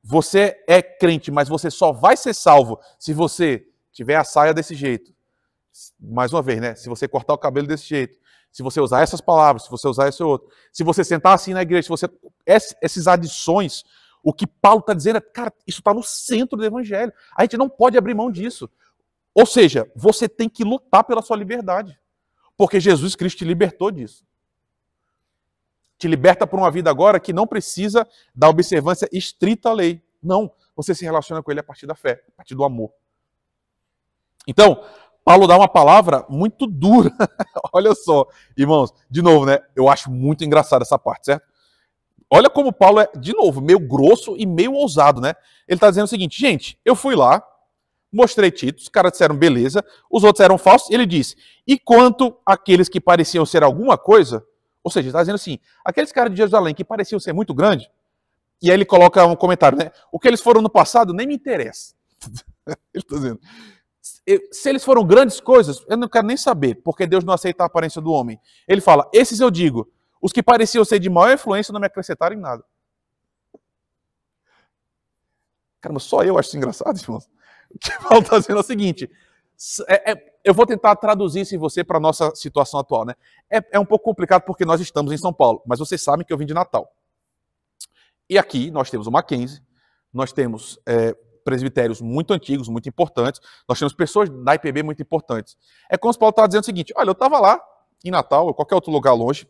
você é crente, mas você só vai ser salvo se você tiver a saia desse jeito. Mais uma vez, né? Se você cortar o cabelo desse jeito, se você usar essas palavras, se você usar esse outro, se você sentar assim na igreja, se você... Essas adições, o que Paulo está dizendo é, cara, isso está no centro do evangelho. A gente não pode abrir mão disso. Ou seja, você tem que lutar pela sua liberdade. Porque Jesus Cristo te libertou disso. Te liberta por uma vida agora que não precisa da observância estrita à lei. Não, você se relaciona com ele a partir da fé, a partir do amor. Então, Paulo dá uma palavra muito dura. Olha só, irmãos, de novo, né? Eu acho muito engraçado essa parte, certo? Olha como Paulo é, de novo, meio grosso e meio ousado, né? Ele está dizendo o seguinte, gente, eu fui lá, mostrei Tito, os caras disseram beleza, os outros eram falsos, ele disse, e quanto àqueles que pareciam ser alguma coisa, ou seja, ele está dizendo assim, aqueles caras de Jerusalém que pareciam ser muito grandes, e aí ele coloca um comentário, né? O que eles foram no passado nem me interessa. Ele está dizendo, se eles foram grandes coisas, eu não quero nem saber, porque Deus não aceita a aparência do homem. Ele fala, esses eu digo, os que pareciam ser de maior influência não me acrescentaram em nada. Caramba, só eu acho isso engraçado, irmãos. O que Paulo está dizendo é o seguinte, eu vou tentar traduzir isso em você para a nossa situação atual, né? É um pouco complicado porque nós estamos em São Paulo, mas vocês sabem que eu vim de Natal. E aqui nós temos o Mackenzie, nós temos presbitérios muito antigos, muito importantes, nós temos pessoas da IPB muito importantes. É como se Paulo estava dizendo o seguinte, olha, eu estava lá em Natal, ou qualquer outro lugar longe,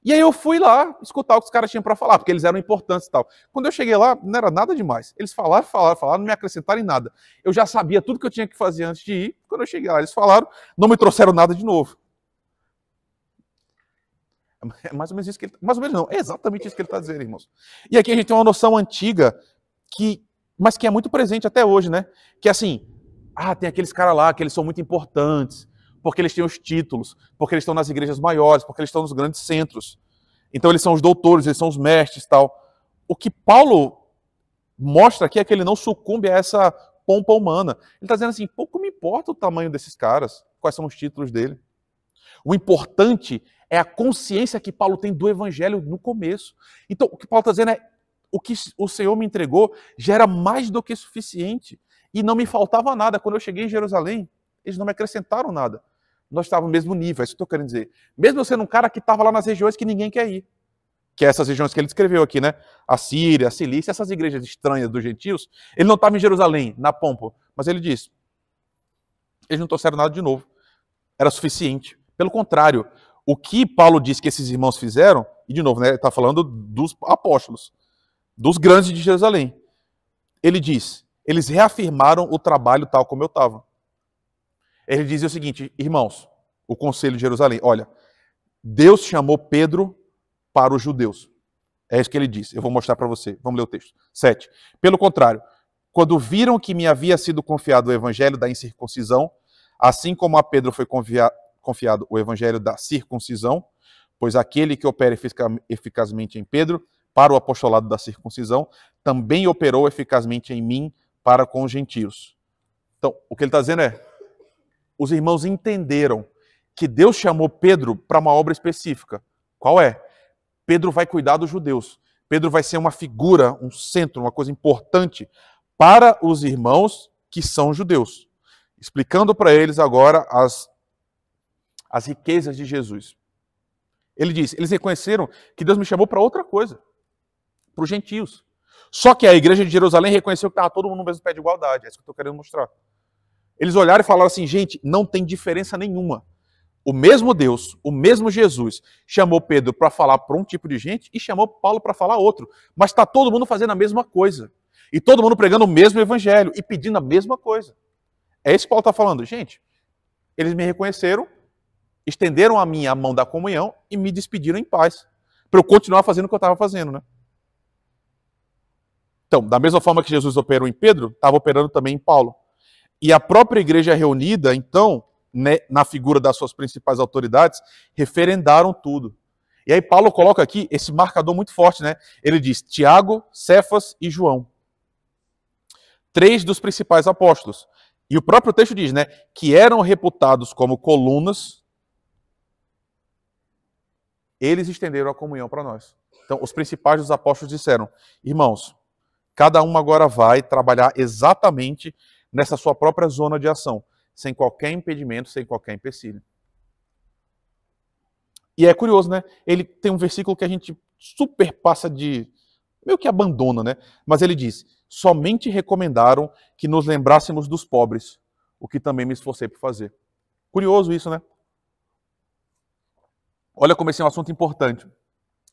e aí eu fui lá escutar o que os caras tinham para falar, porque eles eram importantes e tal. Quando eu cheguei lá, não era nada demais. Eles falaram, não me acrescentaram em nada. Eu já sabia tudo que eu tinha que fazer antes de ir. Quando eu cheguei lá, eles falaram, não me trouxeram nada de novo. É mais ou menos isso que ele... Mais ou menos não, é exatamente isso que ele está dizendo, irmãos. E aqui a gente tem uma noção antiga, mas que é muito presente até hoje, né? Que é assim, tem aqueles caras lá que eles são muito importantes, porque eles têm os títulos, porque eles estão nas igrejas maiores, porque eles estão nos grandes centros. Então eles são os doutores, eles são os mestres e tal. O que Paulo mostra aqui é que ele não sucumbe a essa pompa humana. Ele está dizendo assim, pouco me importa o tamanho desses caras, quais são os títulos dele. O importante é a consciência que Paulo tem do evangelho no começo. Então, o que Paulo está dizendo é, o que o Senhor me entregou já era mais do que suficiente. E não me faltava nada. Quando eu cheguei em Jerusalém, eles não me acrescentaram nada. Nós estávamos no mesmo nível, é isso que eu estou querendo dizer. Mesmo eu sendo um cara que estava lá nas regiões que ninguém quer ir. Que é essas regiões que ele descreveu aqui, né? A Síria, a Cilícia, essas igrejas estranhas dos gentios. Ele não estava em Jerusalém, na pompa. Mas ele diz, eles não trouxeram nada de novo. Era suficiente. Pelo contrário, o que Paulo diz que esses irmãos fizeram, e de novo, né, ele está falando dos apóstolos, dos grandes de Jerusalém. Ele diz, eles reafirmaram o trabalho tal como eu estava. Ele dizia o seguinte, irmãos, o conselho de Jerusalém, olha, Deus chamou Pedro para os judeus. É isso que ele diz. Eu vou mostrar para você. Vamos ler o texto. 7. Pelo contrário, quando viram que me havia sido confiado o evangelho da incircuncisão, assim como a Pedro foi confiado o evangelho da circuncisão, pois aquele que opera eficazmente em Pedro para o apostolado da circuncisão, também operou eficazmente em mim para com os gentios. Então, o que ele está dizendo é, os irmãos entenderam que Deus chamou Pedro para uma obra específica. Qual é? Pedro vai cuidar dos judeus. Pedro vai ser uma figura, um centro, uma coisa importante para os irmãos que são judeus. Explicando para eles agora as riquezas de Jesus. Ele diz, eles reconheceram que Deus me chamou para outra coisa, para os gentios. Só que a igreja de Jerusalém reconheceu que estava todo mundo no mesmo pé de igualdade. É isso que eu estou querendo mostrar. Eles olharam e falaram assim, gente, não tem diferença nenhuma. O mesmo Deus, o mesmo Jesus, chamou Pedro para falar para um tipo de gente e chamou Paulo para falar outro. Mas está todo mundo fazendo a mesma coisa. E todo mundo pregando o mesmo evangelho e pedindo a mesma coisa. É isso que Paulo está falando. Gente, eles me reconheceram, estenderam a mim a mão da comunhão e me despediram em paz. Para eu continuar fazendo o que eu estava fazendo, né? Então, da mesma forma que Jesus operou em Pedro, estava operando também em Paulo. E a própria igreja reunida, então, né, na figura das suas principais autoridades, referendaram tudo. E aí Paulo coloca aqui esse marcador muito forte, né? Ele diz Tiago, Cefas e João. 3 dos principais apóstolos. E o próprio texto diz, né, que eram reputados como colunas, eles estenderam a comunhão para nós. Então, os principais dos apóstolos disseram, irmãos, cada um agora vai trabalhar exatamente nessa sua própria zona de ação, sem qualquer impedimento, sem qualquer empecilho. E é curioso, né? Ele tem um versículo que a gente super passa de... meio que abandona, né? Mas ele diz, somente recomendaram que nos lembrássemos dos pobres, o que também me esforcei por fazer. Curioso isso, né? Olha como esse é um assunto importante.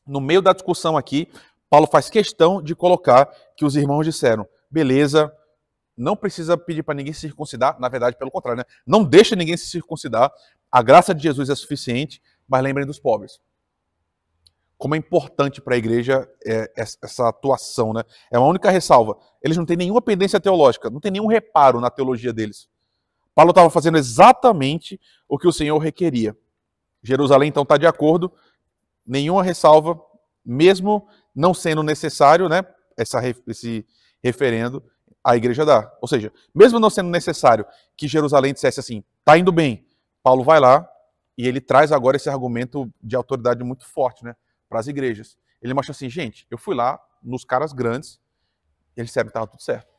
No meio da discussão aqui, Paulo faz questão de colocar que os irmãos disseram, beleza, não precisa pedir para ninguém se circuncidar, na verdade, pelo contrário, né? Não deixa ninguém se circuncidar, a graça de Jesus é suficiente, mas lembrem dos pobres. Como é importante para a igreja essa atuação, né? É uma única ressalva. Eles não têm nenhuma pendência teológica, não tem nenhum reparo na teologia deles. Paulo estava fazendo exatamente o que o Senhor requeria. Jerusalém, então, está de acordo, nenhuma ressalva, mesmo não sendo necessário, né, esse referendo, a igreja dá. Ou seja, mesmo não sendo necessário que Jerusalém dissesse assim, está indo bem, Paulo vai lá e ele traz agora esse argumento de autoridade muito forte, né, para as igrejas. Ele mostra assim, gente, eu fui lá nos caras grandes, eles disseram que estava tudo certo.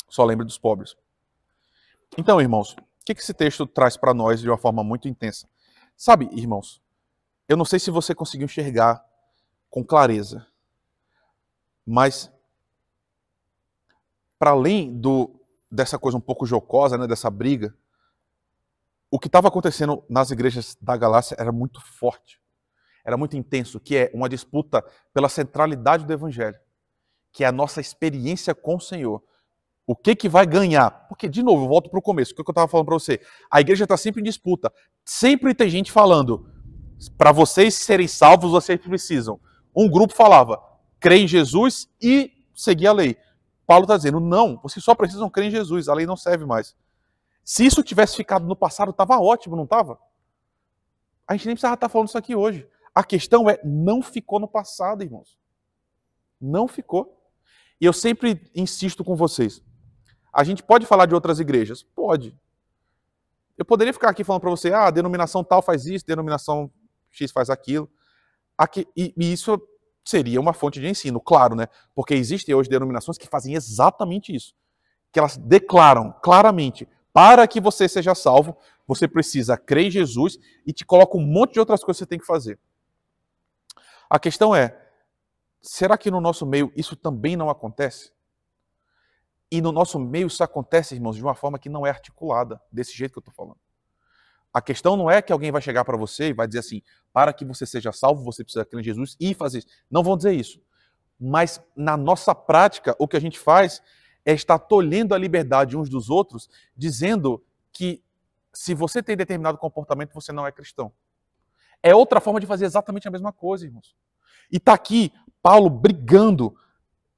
Só lembre dos pobres. Então, irmãos, o que esse texto traz para nós de uma forma muito intensa? Sabe, irmãos, eu não sei se você conseguiu enxergar com clareza, mas para além dessa coisa um pouco jocosa, né, dessa briga, o que estava acontecendo nas igrejas da Galácia era muito forte, era muito intenso, que é uma disputa pela centralidade do evangelho, que é a nossa experiência com o Senhor. O que vai ganhar? Porque, de novo, eu volto para o começo, o que eu estava falando para você. A igreja está sempre em disputa. Sempre tem gente falando, para vocês serem salvos, vocês precisam. Um grupo falava, crê em Jesus e seguir a lei. Paulo está dizendo, não, vocês só precisam crer em Jesus, a lei não serve mais. Se isso tivesse ficado no passado, estava ótimo, não estava? A gente nem precisava estar falando isso aqui hoje. A questão é, não ficou no passado, irmãos. Não ficou. E eu sempre insisto com vocês. A gente pode falar de outras igrejas? Pode. Eu poderia ficar aqui falando para você, a denominação tal faz isso, denominação X faz aquilo. E isso seria uma fonte de ensino, claro, né? Porque existem hoje denominações que fazem exatamente isso. Que elas declaram claramente, para que você seja salvo, você precisa crer em Jesus e te coloca um monte de outras coisas que você tem que fazer. A questão é, será que no nosso meio isso também não acontece? E no nosso meio isso acontece, irmãos, de uma forma que não é articulada, desse jeito que eu estou falando. A questão não é que alguém vai chegar para você e vai dizer assim, para que você seja salvo, você precisa crer em Jesus e fazer isso. Não vão dizer isso. Mas na nossa prática, o que a gente faz é estar tolhendo a liberdade uns dos outros, dizendo que se você tem determinado comportamento, você não é cristão. É outra forma de fazer exatamente a mesma coisa, irmãos. E está aqui Paulo brigando,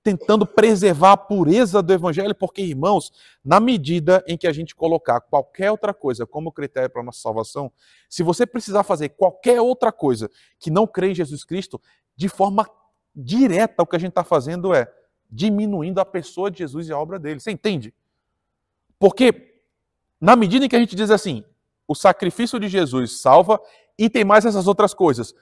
tentando preservar a pureza do evangelho, porque, irmãos, na medida em que a gente colocar qualquer outra coisa como critério para a nossa salvação, se você precisar fazer qualquer outra coisa que não crê em Jesus Cristo, de forma direta, o que a gente está fazendo é diminuindo a pessoa de Jesus e a obra dele. Você entende? Porque, na medida em que a gente diz assim, o sacrifício de Jesus salva e tem mais essas outras coisas,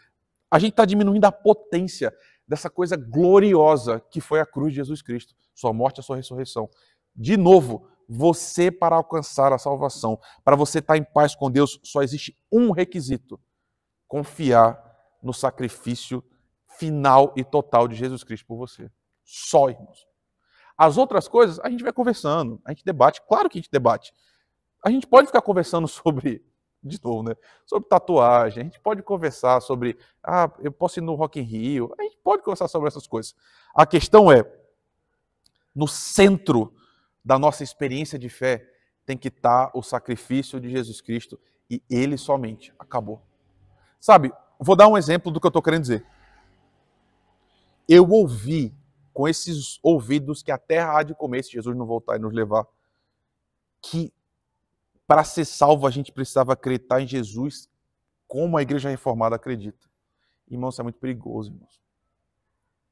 a gente está diminuindo a potência dessa coisa gloriosa que foi a cruz de Jesus Cristo, sua morte e a sua ressurreição. De novo, você para alcançar a salvação, para você estar em paz com Deus, só existe um requisito: confiar no sacrifício final e total de Jesus Cristo por você. Só, irmãos. As outras coisas, a gente vai conversando, a gente debate, claro que a gente debate. A gente pode ficar conversando sobre, de novo, né? Sobre tatuagem, a gente pode conversar sobre, eu posso ir no Rock in Rio, a gente pode conversar sobre essas coisas. A questão é, no centro da nossa experiência de fé, tem que estar o sacrifício de Jesus Cristo e Ele somente. Acabou. Sabe, vou dar um exemplo do que eu estou querendo dizer. Eu ouvi com esses ouvidos que a terra há de comer se Jesus não voltar e nos levar, que para ser salvo a gente precisava acreditar em Jesus como a igreja reformada acredita. Irmãos, isso é muito perigoso, irmãos.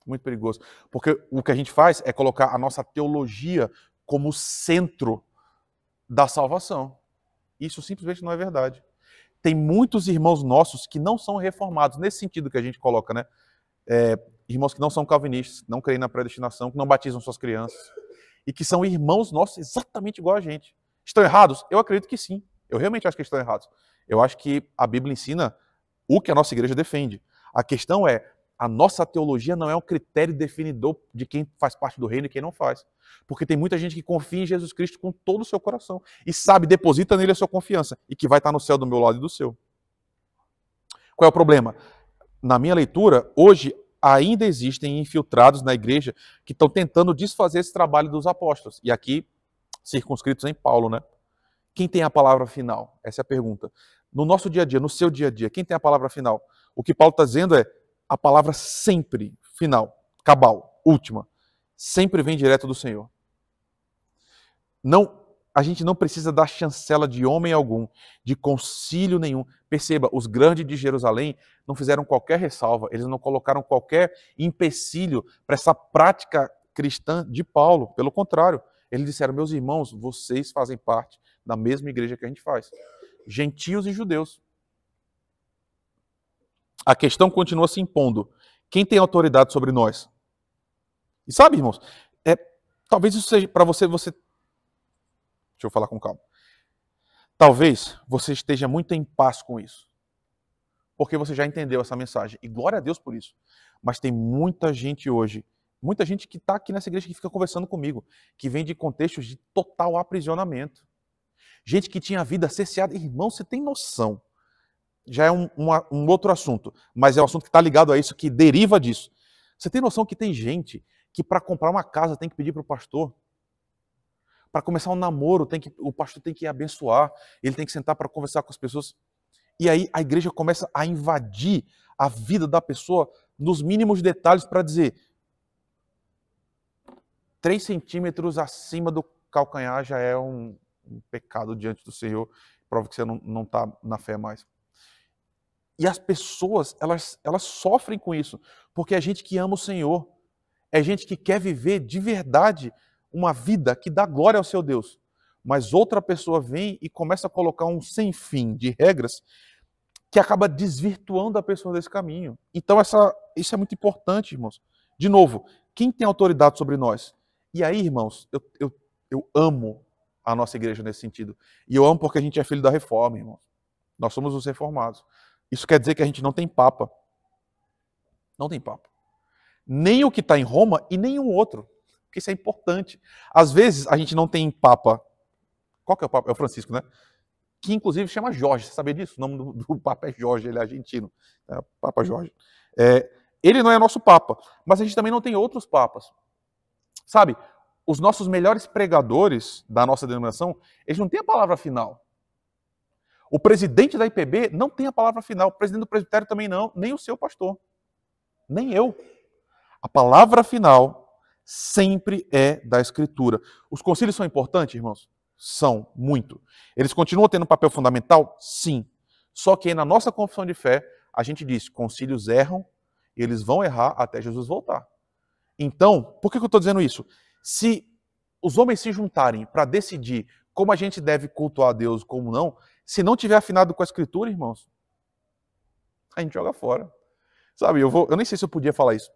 Muito perigoso. Porque o que a gente faz é colocar a nossa teologia como centro da salvação. Isso simplesmente não é verdade. Tem muitos irmãos nossos que não são reformados, nesse sentido que a gente coloca, né? Irmãos que não são calvinistas, não creem na predestinação, que não batizam suas crianças, e que são irmãos nossos exatamente igual a gente. Estão errados? Eu acredito que sim. Eu realmente acho que estão errados. Eu acho que a Bíblia ensina o que a nossa igreja defende. A questão é, a nossa teologia não é um critério definidor de quem faz parte do reino e quem não faz. Porque tem muita gente que confia em Jesus Cristo com todo o seu coração e sabe, deposita nele a sua confiança e que vai estar no céu do meu lado e do seu. Qual é o problema? Na minha leitura, hoje ainda existem infiltrados na igreja que estão tentando desfazer esse trabalho dos apóstolos. E aqui, circunscritos em Paulo, né? Quem tem a palavra final? Essa é a pergunta. No nosso dia a dia, no seu dia a dia, quem tem a palavra final? O que Paulo está dizendo é a palavra sempre final, cabal, última, sempre vem direto do Senhor. A gente não precisa dar chancela de homem algum, de concílio nenhum. Perceba, os grandes de Jerusalém não fizeram qualquer ressalva, eles não colocaram qualquer empecilho para essa prática cristã de Paulo. Pelo contrário, eles disseram, meus irmãos, vocês fazem parte da mesma igreja que a gente faz. Gentios e judeus. A questão continua se impondo. Quem tem autoridade sobre nós? E sabe, irmãos, talvez isso seja para você... Deixa eu falar com calma. Talvez você esteja muito em paz com isso. Porque você já entendeu essa mensagem. E glória a Deus por isso. Mas tem muita gente hoje, muita gente que está aqui nessa igreja que fica conversando comigo, que vem de contextos de total aprisionamento. Gente que tinha a vida cerceada. Irmão, você tem noção. Já é um outro assunto, mas é um assunto que está ligado a isso, que deriva disso. Você tem noção que tem gente que para comprar uma casa tem que pedir para o pastor? Para começar um namoro, o pastor tem que abençoar, ele tem que sentar para conversar com as pessoas. E aí a igreja começa a invadir a vida da pessoa nos mínimos detalhes para dizer 3 centímetros acima do calcanhar já é um pecado diante do Senhor, prova que você não está na fé mais. E as pessoas, elas sofrem com isso, porque é gente que ama o Senhor. É gente que quer viver de verdade uma vida que dá glória ao seu Deus. Mas outra pessoa vem e começa a colocar um sem fim de regras que acaba desvirtuando a pessoa desse caminho. Então isso é muito importante, irmãos. De novo, quem tem autoridade sobre nós? E aí, irmãos, eu amo a nossa igreja nesse sentido. E eu amo porque a gente é filho da reforma, irmãos. Nós somos os reformados. Isso quer dizer que a gente não tem papa. Não tem papa. Nem o que está em Roma e nenhum outro. Porque isso é importante. Às vezes a gente não tem papa. Qual que é o papa? É o Francisco, né? Que inclusive chama Jorge. Você sabia disso? O nome do papa é Jorge, ele é argentino. É, Papa Jorge. Ele não é nosso papa, mas a gente também não tem outros papas. Sabe, os nossos melhores pregadores da nossa denominação, eles não têm a palavra final. O presidente da IPB não tem a palavra final. O presidente do presbitério também não, nem o seu pastor. Nem eu. A palavra final sempre é da Escritura. Os concílios são importantes, irmãos? São, muito. Eles continuam tendo um papel fundamental? Sim. Só que aí na nossa confissão de fé, a gente diz, concílios erram e eles vão errar até Jesus voltar. Então, por que eu estou dizendo isso? Se os homens se juntarem para decidir como a gente deve cultuar a Deus, como não, se não tiver afinado com a Escritura, irmãos, a gente joga fora. Sabe, eu nem sei se eu podia falar isso,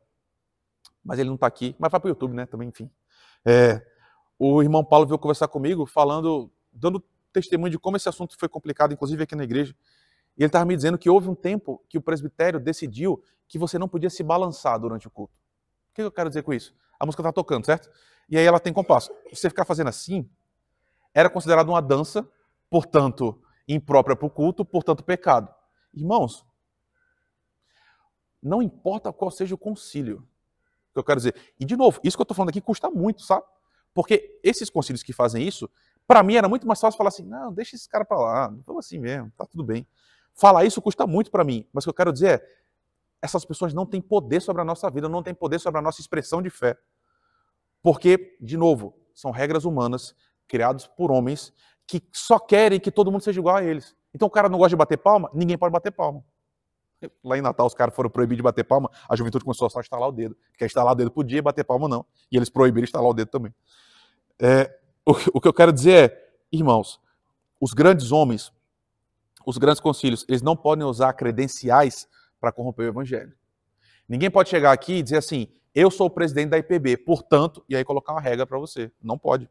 mas ele não está aqui, mas vai para o YouTube, né, também, enfim. O irmão Paulo veio conversar comigo, dando testemunho de como esse assunto foi complicado, inclusive aqui na igreja. E ele estava me dizendo que houve um tempo que o presbitério decidiu que você não podia se balançar durante o culto. O que eu quero dizer com isso? A música está tocando, certo? E aí ela tem compasso. Você ficar fazendo assim, era considerado uma dança, portanto, imprópria para o culto, portanto, pecado. Irmãos, não importa qual seja o concílio, que eu quero dizer. E, de novo, isso que eu estou falando aqui custa muito, sabe? Porque esses concílios que fazem isso, para mim era muito mais fácil falar assim, não, deixa esse cara para lá, vamos assim mesmo, tá tudo bem. Falar isso custa muito para mim, mas o que eu quero dizer é, essas pessoas não têm poder sobre a nossa vida, não têm poder sobre a nossa expressão de fé. Porque, de novo, são regras humanas, criadas por homens, que só querem que todo mundo seja igual a eles. Então o cara não gosta de bater palma, ninguém pode bater palma. Lá em Natal os caras foram proibidos de bater palma, a juventude começou a só estalar o dedo. Quer estalar o dedo podia, bater palma não. E eles proibiram estalar o dedo também. O que eu quero dizer é, irmãos, os grandes homens, os grandes concílios, eles não podem usar credenciais para corromper o evangelho. Ninguém pode chegar aqui e dizer assim, eu sou o presidente da IPB, portanto, e aí colocar uma regra para você. Não pode.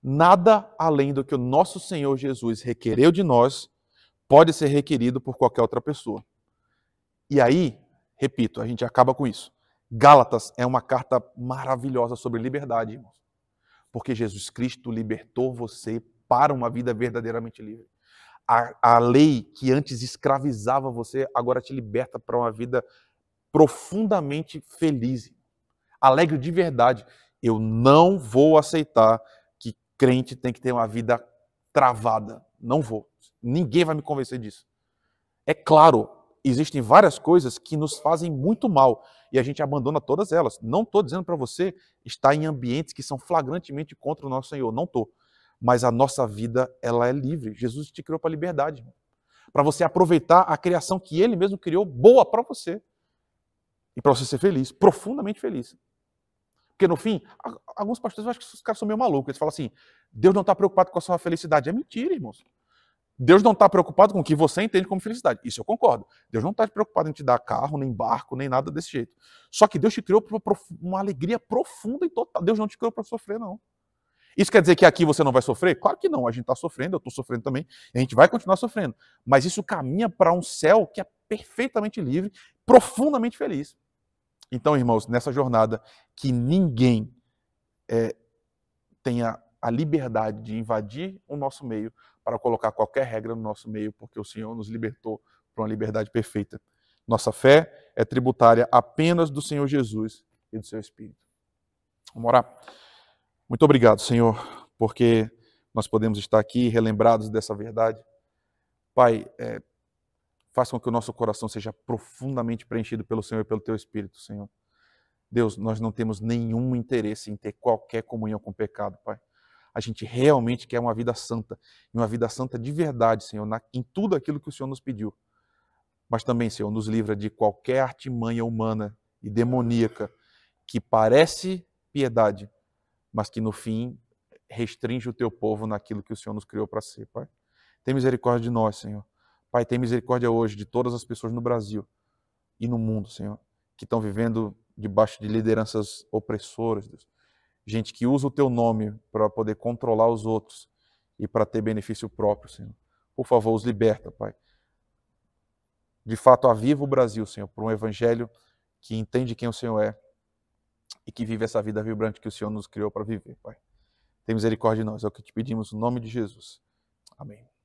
Nada além do que o nosso Senhor Jesus requereu de nós pode ser requerido por qualquer outra pessoa. E aí, repito, a gente acaba com isso. Gálatas é uma carta maravilhosa sobre liberdade, irmãos. Porque Jesus Cristo libertou você para uma vida verdadeiramente livre. A lei que antes escravizava você, agora te liberta para uma vida profundamente feliz. Alegre de verdade. Eu não vou aceitar que crente tem que ter uma vida travada. Não vou. Ninguém vai me convencer disso. É claro, existem várias coisas que nos fazem muito mal e a gente abandona todas elas. Não estou dizendo para você estar em ambientes que são flagrantemente contra o nosso Senhor. Não estou. Mas a nossa vida, ela é livre. Jesus te criou para a liberdade. Para você aproveitar a criação que Ele mesmo criou, boa para você. E para você ser feliz, profundamente feliz. Porque no fim, alguns pastores acham que os caras são meio malucos. Eles falam assim, Deus não está preocupado com a sua felicidade. É mentira, irmãos. Deus não está preocupado com o que você entende como felicidade. Isso eu concordo. Deus não está preocupado em te dar carro, nem barco, nem nada desse jeito. Só que Deus te criou para uma alegria profunda e total. Deus não te criou para sofrer, não. Isso quer dizer que aqui você não vai sofrer? Claro que não. A gente está sofrendo, eu estou sofrendo também. E a gente vai continuar sofrendo. Mas isso caminha para um céu que é perfeitamente livre, profundamente feliz. Então, irmãos, nessa jornada, que ninguém tenha a liberdade de invadir o nosso meio para colocar qualquer regra no nosso meio, porque o Senhor nos libertou para uma liberdade perfeita. Nossa fé é tributária apenas do Senhor Jesus e do seu Espírito. Vamos orar? Muito obrigado, Senhor, porque nós podemos estar aqui relembrados dessa verdade. Pai, faça com que o nosso coração seja profundamente preenchido pelo Senhor e pelo Teu Espírito, Senhor. Deus, nós não temos nenhum interesse em ter qualquer comunhão com o pecado, Pai. A gente realmente quer uma vida santa, e uma vida santa de verdade, Senhor, em tudo aquilo que o Senhor nos pediu. Mas também, Senhor, nos livra de qualquer artimanha humana e demoníaca que parece piedade, mas que no fim restringe o teu povo naquilo que o Senhor nos criou para ser, Pai. Tem misericórdia de nós, Senhor. Pai, tem misericórdia hoje de todas as pessoas no Brasil e no mundo, Senhor, que estão vivendo debaixo de lideranças opressoras, Deus. Gente que usa o teu nome para poder controlar os outros e para ter benefício próprio, Senhor. Por favor, os liberta, Pai. De fato, aviva o Brasil, Senhor, por um evangelho que entende quem o Senhor é e que vive essa vida vibrante que o Senhor nos criou para viver, Pai. Tem misericórdia de nós, é o que te pedimos no nome de Jesus. Amém.